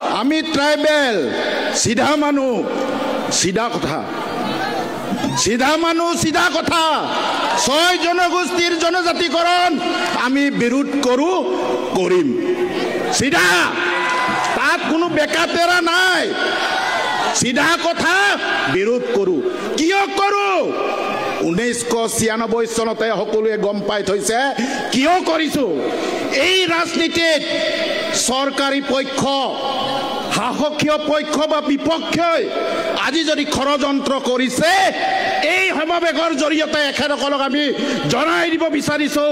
আমি ট্ৰাইবেল সিধা মানুহ সিধা কথা সিধা মানুহ সিধা কথা 6 জনগোষ্ঠীৰ জনজাতিকৰণ আমি বিৰোধ কৰো কৰিম সিধা তাত কোনো বেকাতেৰা নাই সিধা কথা বিৰোধ কৰো কিয় কৰো 1996 চনতে সকলোৱে গম পাই থৈছে কিয় কৰিছো এই ৰাজনীতিত সৰকাৰি পক্ষ শাসকীয় পক্ষ বা বিপক্ষই আজি যদি ষড়যন্ত্ৰ কৰিছে এই সমাবেশৰ জৰিয়তে এখেতসকলক আমি জনাই দিব বিচাৰিছো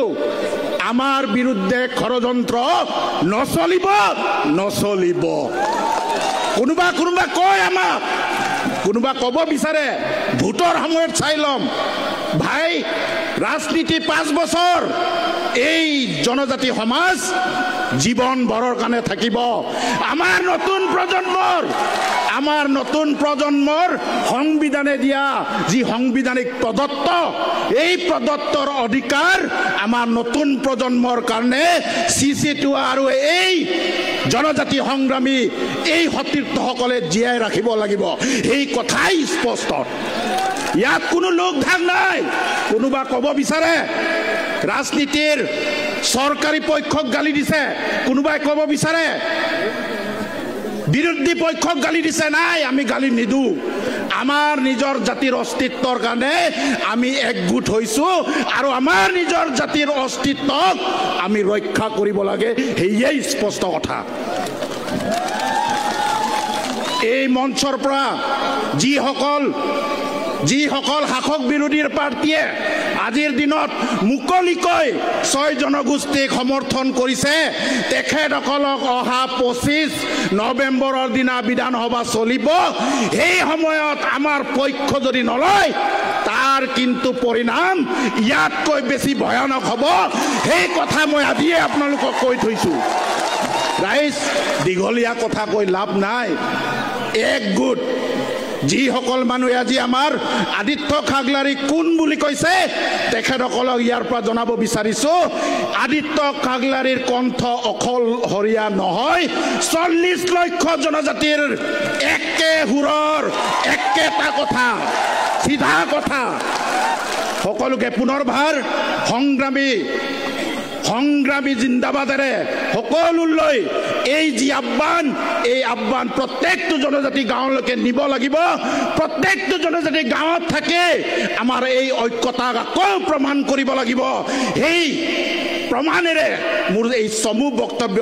আমাৰ বিৰুদ্ধে ষড়যন্ত্ৰ নচলিব কোনোবা কয় আমাক কোনোবা কব বিচাৰে ভোটৰ সময়ত চাই লম ভাই ৰাজনীতি 5 বছৰ এই জনজাতি সমাজ জীবন ভৰৰ কাৰণে থাকিব আমাৰ নতুন প্ৰজন্মৰ সংবিধানে দিয়া যি সাংবিধানিক প্ৰদত্ত এই প্ৰদত্তৰ অধিকাৰ আমাৰ নতুন প্ৰজন্মৰ কাৰণে সিসিটো আৰু এই জনজাতি সংগ্ৰামী এই সতীৰ্থসকলে জীয়াই ৰাখিব লাগিব এই কথাই স্পষ্ট ইয়াত কোনো লোক ঢাক নাই কোনোবা কব বিচাৰে ৰাজনীতিৰ সৰকাৰি পক্ষক গালি দিছে কোনোবাই কব বিচাৰে বিৰোধী পক্ষক গালি দিছে নাই আমি গালি নিদু আমাৰ নিজৰ জাতিৰ অস্তিত্বৰ কাৰণে আমি একগোট হৈছো আৰু আমাৰ নিজৰ জাতিৰ অস্তিত্বক আমি ৰক্ষা কৰিব লাগে হেই স্পষ্ট কথা এই মঞ্চৰ পৰা যিসকল শাসক বিৰোধীৰ পাৰ্টিয়ে আজিৰ দিনত মুকলিকৈ 6 জনগোষ্ঠীক সমৰ্থন কৰিছে তেখেতসকলক অহা 25 নৱেম্বৰৰ দিনা বিধানসভা চলিব এই সময়ত আমাৰ পক্ষ যদি নলয় তাৰ কিন্তু পৰিণাম ইয়াতকৈ বেছি ভয়ানক হ'ব এই কথা মই আজিয়ে আপোনালোকক কৈ থৈছো ৰাইজ দীঘলীয়া কথা কৈ লাভ নাই একগোট যিসকল মানুহে আজি আমাৰ আদিত্য খাগলাৰী কোন বুলি কৈছে তেখেতসকলক ইয়াৰ পৰা জনাব বিচাৰিছো আদিত্য খাগলাৰীৰ কণ্ঠ অকলশৰীয়া নহয় 40 লক্ষ জনজাতিৰ একে সুৰৰ একেটা কথা সিধা কথা সকলোকে পুনৰবাৰ সংগ্ৰামী জিন্দাবাদেৰে সকলোলৈ এই যি আহ্বান প্ৰত্যেকটো জনজাতি গাঁৱলৈকে নিব লাগিব প্ৰত্যেকটো জনজাতি গাঁৱত থাকে আমাৰ এই ঐক্যতাক আকৌ প্ৰমাণ কৰিব লাগিব এই প্ৰমাণেৰে মোৰ এই সমূহ বক্তব্য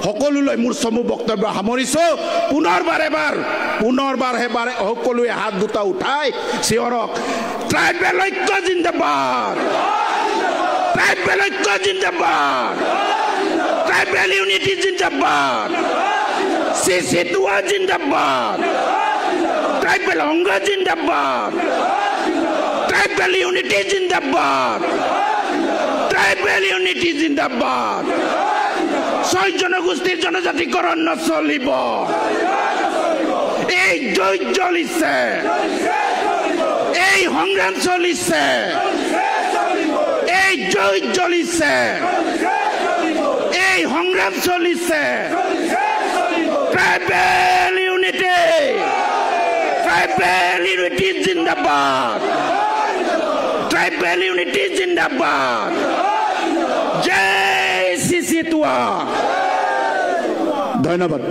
সকলোলৈ মোৰ সমূহ বক্তব্য সামৰিছো পুনৰবাৰ সকলোৱে হাত দুটা উঠাই চিঞৰক ট্ৰাইবেল ঐক্য জিন্দাবাদ ট্রাইবেল ঐক্য জিন্দাবাদ ট্রাইবেল ইউনিটি জিন্দাবাদ সিসিটুয়া জিন্দাবাদ ট্রাইবেল অঙ্গ জিন্দাবাদ ট্রাইবেল ইউনিটি জিন্দাবাদ ট্রাইবেল ইউনিটি জিন্দাবাদ 6 জনগোষ্ঠীৰ জনজাতিকৰণ নচলিব এই যুদ্ধ চলিছে এই সংগ্ৰাম চলিছে এই যুদ্ধ চলিছে এই সংগ্ৰাম চলিছে ট্ৰাইবেল ইউনিটি জিন্দাবাদ ট্ৰাইবেল ইউনিটি জিন্দাবাদ জয় সিসিটুয়া ধন্যবাদ।